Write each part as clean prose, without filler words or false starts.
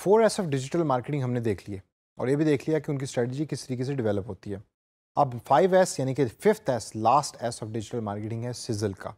4S of digital marketing हमने देख लिए और ये भी देख लिया कि उनकी स्ट्रेटजी किस तरीके से डेवलप होती है। अब 5S यानी कि 5th S, last S of digital marketing है सिजल का।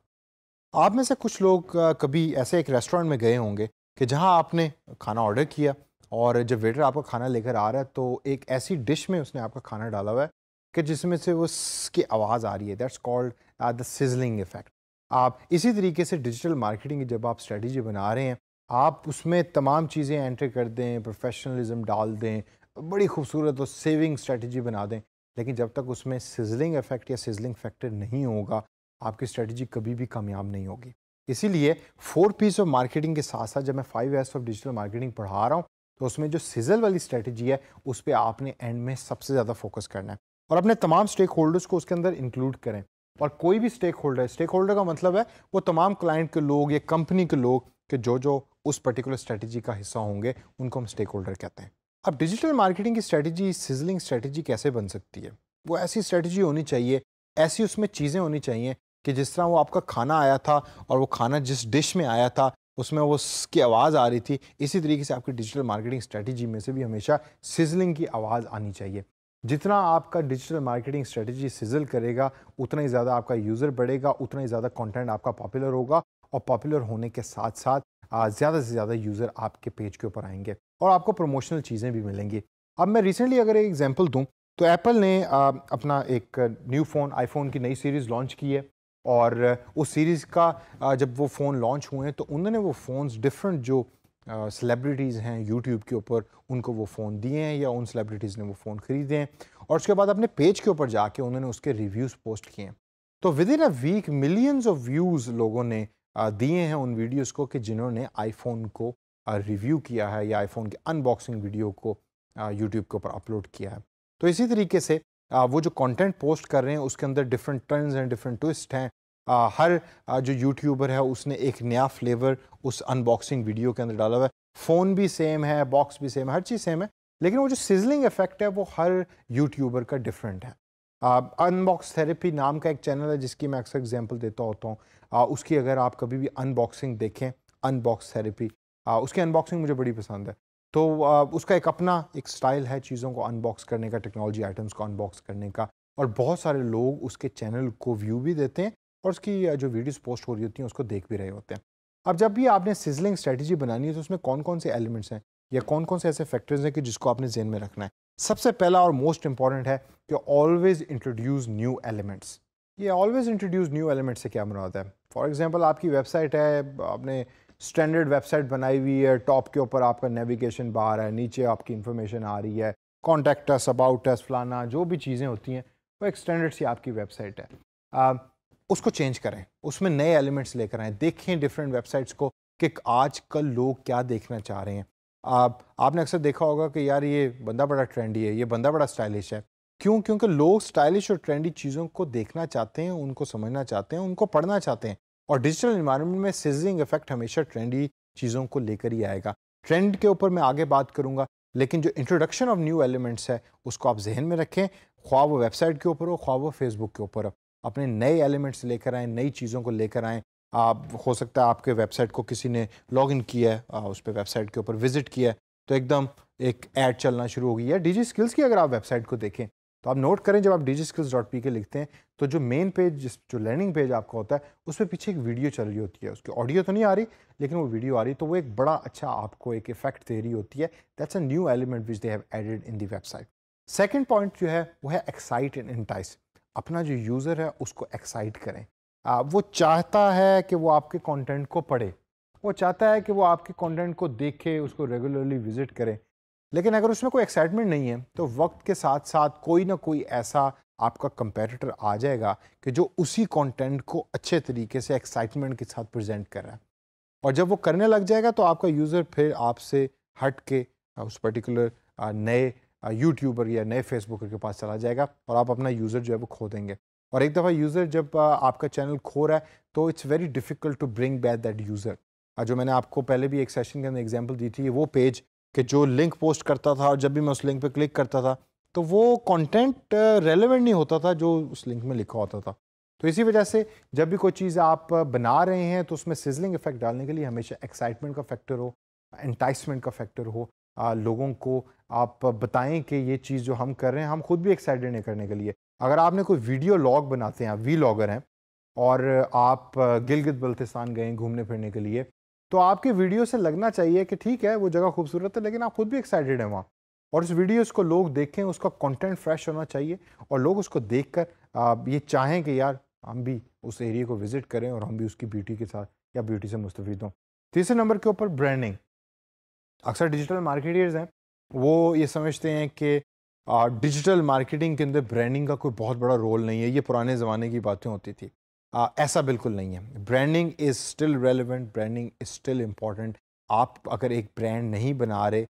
आप में से कुछ लोग कभी ऐसे एक रेस्टोरेंट में गए होंगे कि जहां आपने खाना ऑर्डर किया और जब वेटर आपका खाना लेकर आ रहा है तो एक ऐसी डिश में उसने आपका खाना डाला हुआ है कि जिसमें से उसकी आवाज़ आ रही है। That's called the sizzling effect. आप इसी तरीके से डिजिटल मार्केटिंग की जब आप स्ट्रेटजी बना रहे हैं, आप उसमें तमाम चीज़ें एंटर कर दें, प्रोफेशनलिज्म डाल दें, बड़ी खूबसूरत और सेविंग स्ट्रेटजी बना दें, लेकिन जब तक उसमें सिजलिंग इफेक्ट या सिजलिंग फैक्टर नहीं होगा, आपकी स्ट्रेटजी कभी भी कामयाब नहीं होगी। इसीलिए 4 P's ऑफ मार्केटिंग के साथ साथ जब मैं 5S ऑफ डिजिटल मार्केटिंग पढ़ा रहा हूँ तो उसमें जो सिजल वाली स्ट्रेटजी है उस पर आपने एंड में सबसे ज़्यादा फोकस करना है और अपने तमाम स्टेक होल्डर्स को उसके अंदर इंक्लूड करें। और कोई भी स्टेक होल्डर का मतलब है वो तमाम क्लाइंट के लोग या कंपनी के लोग कि जो उस पर्टिकुलर स्ट्रेटजी का हिस्सा होंगे, उनको हम स्टेक होल्डर कहते हैं। अब डिजिटल मार्केटिंग की स्ट्रेटजी, सिजलिंग स्ट्रेटजी कैसे बन सकती है? वो ऐसी स्ट्रेटजी होनी चाहिए, ऐसी उसमें चीज़ें होनी चाहिए कि जिस तरह वो आपका खाना आया था और वो खाना जिस डिश में आया था उसमें वो उसकी आवाज़ आ रही थी, इसी तरीके से आपकी डिजिटल मार्केटिंग स्ट्रेटजी में से भी हमेशा सिजलिंग की आवाज़ आनी चाहिए। जितना आपका डिजिटल मार्केटिंग स्ट्रेटजी सिजल करेगा, उतना ही ज़्यादा आपका यूज़र बढ़ेगा, उतना ही ज़्यादा कंटेंट आपका पॉपुलर होगा और पॉपुलर होने के साथ साथ ज़्यादा से ज़्यादा यूज़र आपके पेज के ऊपर आएंगे और आपको प्रमोशनल चीज़ें भी मिलेंगी। अब मैं रिसेंटली अगर एक एग्जांपल दूं तो एप्पल ने अपना एक न्यू फ़ोन, आईफोन की नई सीरीज़ लॉन्च की है और उस सीरीज़ का जब वो फ़ोन लॉन्च हुए हैं तो उन्होंने वो फ़ोन्स डिफरेंट जो सेलिब्रिटीज़ हैं यूट्यूब के ऊपर उनको वो फ़ोन दिए हैं या उन सेलिब्रिटीज़ ने वो फ़ोन ख़रीदे हैं और उसके बाद अपने पेज के ऊपर जाके उन्होंने उसके रिव्यूज़ पोस्ट किए हैं। तो within a week millions of views लोगों ने दिए हैं उन वीडियोज़ को कि जिन्होंने आईफोन को रिव्यू किया है या आईफोन की अनबॉक्सिंग वीडियो को यूट्यूब के ऊपर अपलोड किया है। तो इसी तरीके से वो जो कंटेंट पोस्ट कर रहे हैं उसके अंदर डिफरेंट टर्न्स हैं, डिफरेंट ट्विस्ट हैं। हर जो यूट्यूबर है उसने एक नया फ्लेवर उस अनबॉक्सिंग वीडियो के अंदर डाला हुआ है। फ़ोन भी सेम है, बॉक्स भी सेम है, हर चीज़ सेम है, लेकिन वो जो सिजलिंग इफेक्ट है वो हर यूट्यूबर का डिफरेंट है। अनबॉक्स थेरेपी नाम का एक चैनल है जिसकी मैं अक्सर एग्जांपल देता होता हूँ। उसकी अगर आप कभी भी अनबॉक्सिंग देखें, अनबॉक्स थेरेपी, उसकी अनबॉक्सिंग मुझे बड़ी पसंद है। तो उसका एक अपना एक स्टाइल है चीज़ों को अनबॉक्स करने का, टेक्नोलॉजी आइटम्स को अनबॉक्स करने का, और बहुत सारे लोग उसके चैनल को व्यू भी देते हैं और उसकी जो वीडियोस पोस्ट हो रही होती हैं उसको देख भी रहे होते हैं। अब जब भी आपने सिजलिंग स्ट्रेटजी बनानी है तो उसमें कौन कौन से एलिमेंट्स हैं या कौन कौन से ऐसे फैक्टर्स हैं कि जिसको आपने ज़हन में रखना है। सबसे पहला और मोस्ट इंपॉर्टेंट है कि ऑलवेज इंट्रोड्यूस न्यू एलिमेंट्स। ये ऑलवेज इंट्रोड्यूस न्यू एलिमेंट्स से क्या मुराद है? फॉर एग्जांपल आपकी वेबसाइट है, आपने स्टैंडर्ड वेबसाइट बनाई हुई है, टॉप के ऊपर आपका नेविगेशन बार है, नीचे आपकी इंफॉर्मेशन आ रही है, कॉन्टैक्ट अस, अबाउट अस, फलाना जो भी चीज़ें होती हैं वो एक स्टैंडर्ड सी आपकी वेबसाइट है। उसको चेंज करें, उसमें नए एलिमेंट्स लेकर आएँ, देखें डिफरेंट वेबसाइट्स को कि आजकल लोग क्या देखना चाह रहे हैं। आपने अक्सर देखा होगा कि यार ये बंदा बड़ा ट्रेंडी है, ये बंदा बड़ा स्टाइलिश है। क्यों? क्योंकि लोग स्टाइलिश और ट्रेंडी चीज़ों को देखना चाहते हैं, उनको समझना चाहते हैं, उनको पढ़ना चाहते हैं और डिजिटल एनवायरनमेंट में सिजलिंग इफेक्ट हमेशा ट्रेंडी चीज़ों को लेकर ही आएगा। ट्रेंड के ऊपर मैं आगे बात करूँगा, लेकिन जो इंट्रोडक्शन ऑफ न्यू एलिमेंट्स है उसको आप जहन में रखें, ख्वाह वो वेबसाइट के ऊपर हो, ख्वाह वो फेसबुक के ऊपर हो। अपने नए एलिमेंट्स लेकर आएँ, नई चीज़ों को लेकर आएँ। आप हो सकता है आपके वेबसाइट को किसी ने लॉगिन किया है, उस पे वेबसाइट के ऊपर विजिट किया है तो एकदम एक ऐड चलना शुरू हो गई है। डीजी स्किल्स की अगर आप वेबसाइट को देखें तो आप नोट करें, जब आप digiskills.pk लिखते हैं तो जो मेन पेज, जो लर्निंग पेज आपका होता है उस पर पीछे एक वीडियो चल रही होती है, उसकी ऑडियो तो नहीं आ रही लेकिन वो वीडियो आ रही है, तो वो एक बड़ा अच्छा आपको एक इफेक्ट दे रही होती है। That's a new element which they have added in the website. Second point जो है वो है एक्साइट एंड एंटाइस। अपना जो यूज़र है उसको एक्साइट करें। वो चाहता है कि वो आपके कंटेंट को पढ़े, वो चाहता है कि वो आपके कंटेंट को देखे, उसको रेगुलरली विजिट करे, लेकिन अगर उसमें कोई एक्साइटमेंट नहीं है तो वक्त के साथ साथ कोई ना कोई ऐसा आपका कंपेटिटर आ जाएगा कि जो उसी कंटेंट को अच्छे तरीके से एक्साइटमेंट के साथ प्रेजेंट कर रहा है, और जब वो करने लग जाएगा तो आपका यूज़र फिर आपसे हट के उस पर्टिकुलर नए यूट्यूबर या नए फेसबुकर के पास चला जाएगा और आप अपना यूज़र जो है वो खो देंगे। और एक दफ़ा यूज़र जब आपका चैनल खो रहा है तो it's very difficult to bring back that user. जो मैंने आपको पहले भी एक सेशन के अंदर एग्जांपल दी थी, वो पेज कि जो लिंक पोस्ट करता था और जब भी मैं उस लिंक पे क्लिक करता था तो वो कंटेंट रेलेवेंट नहीं होता था जो उस लिंक में लिखा होता था। तो इसी वजह से जब भी कोई चीज़ आप बना रहे हैं तो उसमें सिजलिंग इफेक्ट डालने के लिए हमेशा एक्साइटमेंट का फैक्टर हो, एंटाइसमेंट का फैक्टर हो, लोगों को आप बताएं कि ये चीज़ जो हम कर रहे हैं हम खुद भी एक्साइटेड हैं करने के लिए। अगर आपने कोई वीडियो लॉग बनाते हैं, आप वी लॉगर हैं और आप गिलगित बल्तिस्तान गए घूमने फिरने के लिए, तो आपके वीडियो से लगना चाहिए कि ठीक है वो जगह खूबसूरत है लेकिन आप खुद भी एक्साइटेड हैं वहाँ, और उस वीडियोस को लोग देखें, उसका कंटेंट फ्रेश होना चाहिए और लोग उसको देखकर ये चाहें कि यार हम भी उस एरिया को विजिट करें और हम भी उसकी ब्यूटी के साथ या ब्यूटी से मुस्तफीद हों। तीसरे नंबर के ऊपर ब्रांडिंग। अक्सर डिजिटल मार्केटर्स हैं वो ये समझते हैं कि डिजिटल मार्केटिंग के अंदर ब्रांडिंग का कोई बहुत बड़ा रोल नहीं है, ये पुराने ज़माने की बातें होती थी। ऐसा बिल्कुल नहीं है। Branding is still relevant, branding is still important. आप अगर एक ब्रांड नहीं बना रहे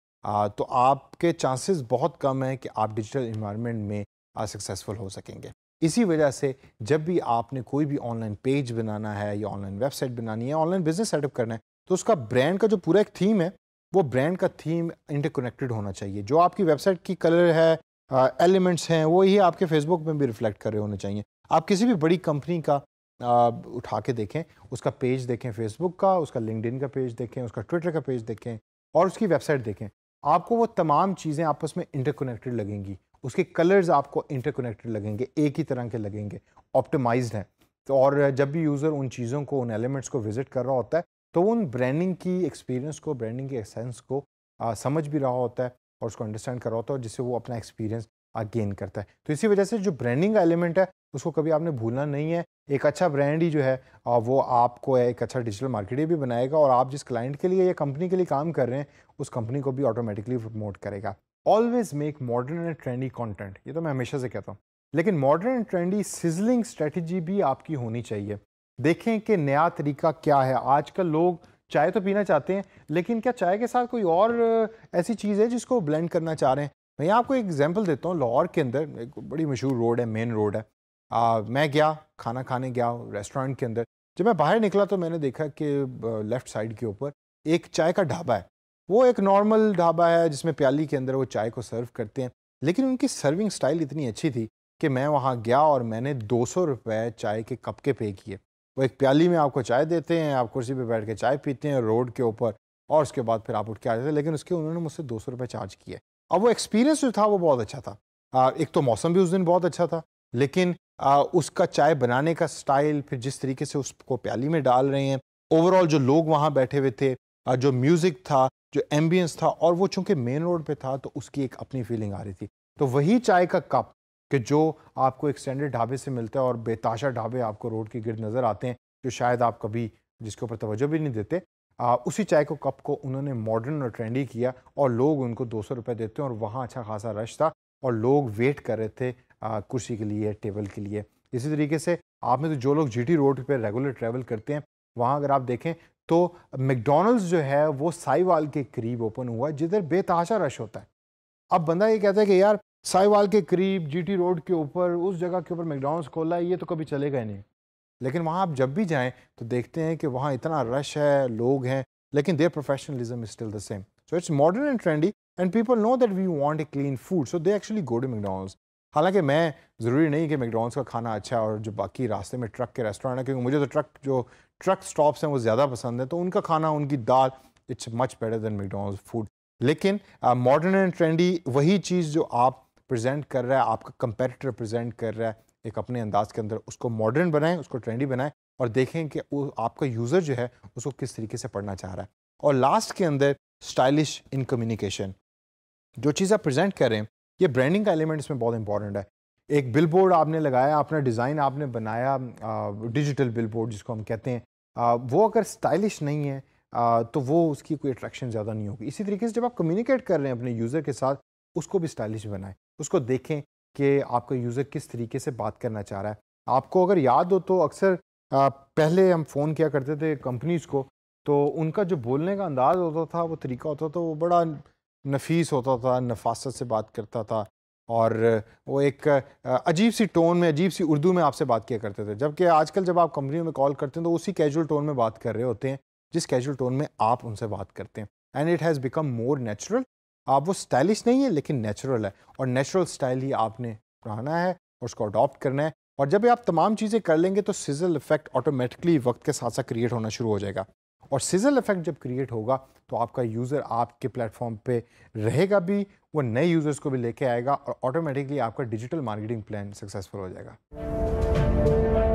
तो आपके चांसेस बहुत कम हैं कि आप डिजिटल इन्वायरमेंट में सक्सेसफुल हो सकेंगे। इसी वजह से जब भी आपने कोई भी ऑनलाइन पेज बनाना है या ऑनलाइन वेबसाइट बनानी है, ऑनलाइन बिजनेस सेटअप करना है, तो उसका ब्रांड का जो पूरा एक थीम है, वो ब्रांड का थीम इंटरकनेक्टेड होना चाहिए। जो आपकी वेबसाइट की कलर है, एलिमेंट्स हैं, वो ही आपके फेसबुक में भी रिफ्लेक्ट कर रहे होने चाहिए। आप किसी भी बड़ी कंपनी का उठा के देखें, उसका पेज देखें फेसबुक का, उसका लिंक्डइन का पेज देखें, उसका ट्विटर का पेज देखें और उसकी वेबसाइट देखें, आपको वो तमाम चीज़ें आपस में इंटरकनेक्टेड लगेंगी। उसके कलर्स आपको इंटरकनेक्टेड लगेंगे, एक ही तरह के लगेंगे, ऑप्टिमाइज्ड हैं। तो और जब भी यूज़र उन चीज़ों को, उन एलिमेंट्स को विजिट कर रहा होता है, तो वो उन ब्रांडिंग की एक्सपीरियंस को, ब्रांडिंग के एसेंस को समझ भी रहा होता है और उसको अंडरस्टैंड कर रहा होता है, जिससे वो अपना एक्सपीरियंस गेन करता है। तो इसी वजह से जो ब्रांडिंग का एलिमेंट है उसको कभी आपने भूलना नहीं है। एक अच्छा ब्रांड ही जो है वो आपको एक अच्छा डिजिटल मार्केटर भी बनाएगा और आप जिस क्लाइंट के लिए या कंपनी के लिए काम कर रहे हैं उस कंपनी को भी ऑटोमेटिकली प्रमोट करेगा। Always make modern and trendy content, ये तो मैं हमेशा से कहता हूँ, लेकिन modern and trendy sizzling strategy भी आपकी होनी चाहिए। देखें कि नया तरीका क्या है। आजकल लोग चाय तो पीना चाहते हैं लेकिन क्या चाय के साथ कोई और ऐसी चीज़ है जिसको ब्लेंड करना चाह रहे हैं। मैं आपको एक एग्जांपल देता हूँ। लाहौर के अंदर एक बड़ी मशहूर रोड है, मेन रोड है। मैं गया खाना खाने गया रेस्टोरेंट के अंदर। जब मैं बाहर निकला तो मैंने देखा कि लेफ़्ट साइड के ऊपर एक चाय का ढाबा है। वो एक नॉर्मल ढाबा है जिसमें प्याली के अंदर वो चाय को सर्व करते हैं, लेकिन उनकी सर्विंग स्टाइल इतनी अच्छी थी कि मैं वहाँ गया और मैंने 200 रुपये चाय के कप के पे किए। वो एक प्याली में आपको चाय देते हैं, आप कुर्सी पे बैठ के चाय पीते हैं रोड के ऊपर और उसके बाद फिर आप उठ के आ जाते हैं, लेकिन उसके उन्होंने मुझसे 200 रुपये चार्ज किए। अब वो एक्सपीरियंस जो था वो बहुत अच्छा था। एक तो मौसम भी उस दिन बहुत अच्छा था, लेकिन उसका चाय बनाने का स्टाइल, फिर जिस तरीके से उसको प्याली में डाल रहे हैं, ओवरऑल जो लोग वहाँ बैठे हुए थे, जो म्यूज़िक था, जो एम्बियंस था, और वो चूँकि मेन रोड पे था तो उसकी एक अपनी फीलिंग आ रही थी। तो वही चाय का कप कि जो आपको एक स्टैंडर्ड ढाबे से मिलता है और बेताशा ढाबे आपको रोड के गिर्द नज़र आते हैं जो शायद आप कभी जिसके ऊपर तवज्जो भी नहीं देते, उसी चाय को कप को उन्होंने मॉडर्न और ट्रेंडी किया और लोग उनको 200 रुपये देते हैं और वहाँ अच्छा खासा रश था और लोग वेट कर रहे थे कुर्सी के लिए, टेबल के लिए। इसी तरीके से आपने तो जो लोग जीटी रोड पे रेगुलर ट्रैवल करते हैं, वहाँ अगर आप देखें तो मैकडॉनल्ड्स जो है वो साहिवाल के करीब ओपन हुआ है जिधर बेतहाशा रश होता है। अब बंदा ये कहता है कि यार साहिवाल के करीब जीटी रोड के ऊपर उस जगह के ऊपर मैकडॉनल्ड्स खोला है, ये तो कभी चलेगा ही नहीं। लेकिन वहाँ आप जब भी जाएं तो देखते हैं कि वहाँ इतना रश है, लोग हैं, लेकिन their professionalism is still the same. So it's modern and trendy and people know that we want a clean food, so they actually go to McDonald's. हालांकि मैं ज़रूरी नहीं कि मैकडॉनल्ड्स का खाना अच्छा है और जो बाकी रास्ते में ट्रक के रेस्टोरेंट है, क्योंकि मुझे तो ट्रक स्टॉप्स हैं वो ज़्यादा पसंद है, तो उनका खाना, उनकी दाल, it's much better than McDonald's food. लेकिन मॉडर्न एंड ट्रेंडी वही चीज़ जो आप प्रेजेंट कर रहा है, आपका कंपेटिटर प्रेजेंट कर रहा है एक अपने अंदाज के अंदर, उसको मॉडर्न बनाएं, उसको ट्रेंडी बनाएं और देखें कि वो आपका यूज़र जो है उसको किस तरीके से पढ़ना चाह रहा है। और लास्ट के अंदर स्टाइलिश इन कम्युनिकेशन, जो चीज़ आप प्रेजेंट कर रहे हैं, ये ब्रांडिंग का एलिमेंट इसमें बहुत इंपॉर्टेंट है। एक बिलबोर्ड आपने लगाया, अपना डिज़ाइन आपने बनाया, डिजिटल बिलबोर्ड जिसको हम कहते हैं, वो अगर स्टाइलिश नहीं है तो वो उसकी कोई अट्रैक्शन ज़्यादा नहीं होगी। इसी तरीके से जब आप कम्युनिकेट कर रहे हैं अपने यूज़र के साथ, उसको भी स्टाइलिश बनाएं, उसको देखें कि आपका यूज़र किस तरीके से बात करना चाह रहा है। आपको अगर याद हो तो अक्सर पहले हम फ़ोन किया करते थे कंपनीज़ को, तो उनका जो बोलने का अंदाज़ होता था, वो तरीका होता था, वो बड़ा नफीस होता था, नफासत से बात करता था और वो एक अजीब सी टोन में, अजीब सी उर्दू में आपसे बात किया करते थे। जबकि आजकल जब आप कंपनियों में कॉल करते हैं तो उसी कैजुअल टोन में बात कर रहे होते हैं जिस कैजुअल टोन में आप उनसे बात करते हैं। And it has become more natural. आप वो स्टाइलिश नहीं है लेकिन नेचुरल है, और नेचुरल स्टाइल ही आपने अपनाना है और उसको अडॉप्ट करना है। और जब आप तमाम चीज़ें कर लेंगे तो सिजल इफेक्ट ऑटोमेटिकली वक्त के साथ साथ क्रिएट होना शुरू हो जाएगा। और सिजल इफेक्ट जब क्रिएट होगा तो आपका यूज़र आपके प्लेटफॉर्म पे रहेगा भी, वो नए यूज़र्स को भी लेके आएगा और ऑटोमेटिकली आपका डिजिटल मार्केटिंग प्लान सक्सेसफुल हो जाएगा।